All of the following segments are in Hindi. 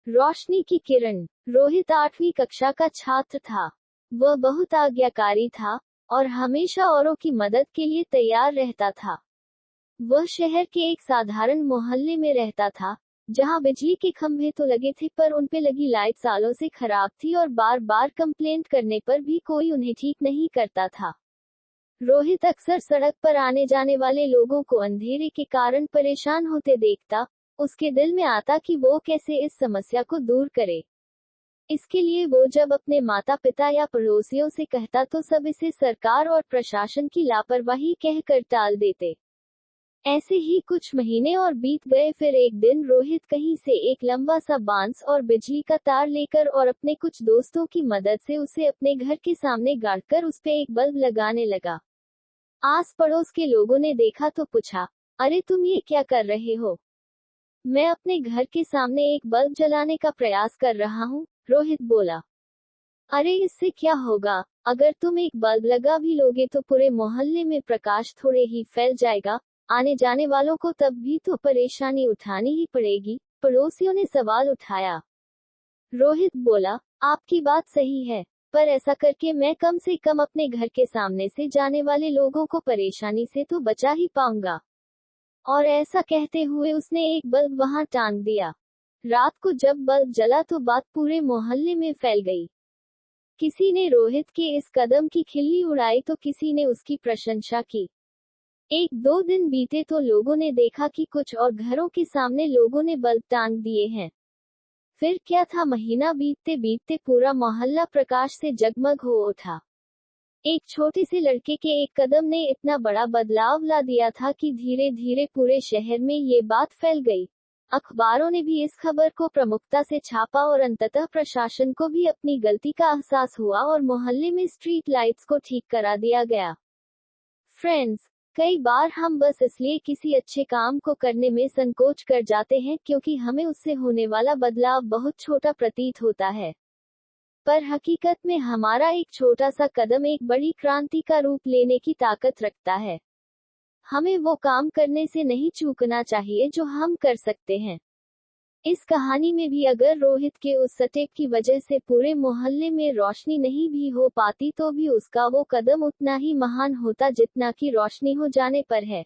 रोशनी की किरण। रोहित 8वीं कक्षा का छात्र था। वह बहुत आज्ञाकारी था और हमेशा औरों की मदद के लिए तैयार रहता था। वह शहर के एक साधारण मोहल्ले में रहता था, जहां बिजली के खंभे तो लगे थे पर उन पे लगी लाइट सालों से खराब थी और बार बार कंप्लेंट करने पर भी कोई उन्हें ठीक नहीं करता था। रोहित अक्सर सड़क पर आने जाने वाले लोगों को अंधेरे के कारण परेशान होते देखता। उसके दिल में आता कि वो कैसे इस समस्या को दूर करे। इसके लिए वो जब अपने माता पिता या पड़ोसियों से कहता तो सब इसे सरकार और प्रशासन की लापरवाही कहकर टाल देते। ऐसे ही कुछ महीने और बीत गए। फिर एक दिन रोहित कहीं से एक लंबा सा बांस और बिजली का तार लेकर और अपने कुछ दोस्तों की मदद से उसे अपने घर के सामने गाड़कर उस पे एक बल्ब लगाने लगा। आस पड़ोस के लोगों ने देखा तो पूछा, अरे तुम ये क्या कर रहे हो? मैं अपने घर के सामने एक बल्ब जलाने का प्रयास कर रहा हूँ, रोहित बोला। अरे इससे क्या होगा? अगर तुम एक बल्ब लगा भी लोगे तो पूरे मोहल्ले में प्रकाश थोड़े ही फैल जाएगा। आने जाने वालों को तब भी तो परेशानी उठानी ही पड़ेगी, पड़ोसियों ने सवाल उठाया। रोहित बोला, आपकी बात सही है, पर ऐसा करके मैं कम से कम अपने घर के सामने से जाने वाले लोगों को परेशानी से तो बचा ही पाऊंगा। और ऐसा कहते हुए उसने एक बल्ब वहां टांग दिया। रात को जब बल्ब जला तो बात पूरे मोहल्ले में फैल गई। किसी ने रोहित के इस कदम की खिल्ली उड़ाई तो किसी ने उसकी प्रशंसा की। एक दो दिन बीते तो लोगों ने देखा कि कुछ और घरों के सामने लोगों ने बल्ब टांग दिए हैं। फिर क्या था, महीना बीतते बीतते पूरा मोहल्ला प्रकाश से जगमग हो उठा। एक छोटे से लड़के के एक कदम ने इतना बड़ा बदलाव ला दिया था कि धीरे धीरे पूरे शहर में ये बात फैल गई। अखबारों ने भी इस खबर को प्रमुखता से छापा और अंततः प्रशासन को भी अपनी गलती का एहसास हुआ और मोहल्ले में स्ट्रीट लाइट्स को ठीक करा दिया गया। फ्रेंड्स, कई बार हम बस इसलिए किसी अच्छे काम को करने में संकोच कर जाते हैं क्योंकि हमें उससे होने वाला बदलाव बहुत छोटा प्रतीत होता है। पर हकीकत में हमारा एक छोटा सा कदम एक बड़ी क्रांति का रूप लेने की ताकत रखता है। हमें वो काम करने से नहीं चूकना चाहिए जो हम कर सकते हैं। इस कहानी में भी अगर रोहित के उस स्टेप की वजह से पूरे मोहल्ले में रोशनी नहीं भी हो पाती तो भी उसका वो कदम उतना ही महान होता जितना कि रोशनी हो जाने पर है।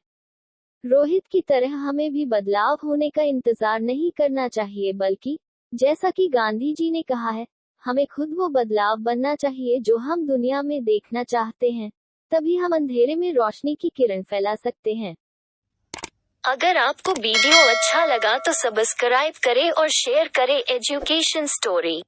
रोहित की तरह हमें भी बदलाव होने का इंतजार नहीं करना चाहिए, बल्कि जैसा कि गांधी जी ने कहा है, हमें खुद वो बदलाव बनना चाहिए जो हम दुनिया में देखना चाहते हैं। तभी हम अंधेरे में रोशनी की किरण फैला सकते हैं। अगर आपको वीडियो अच्छा लगा तो सब्सक्राइब करें और शेयर करें एजुकेशन स्टोरी।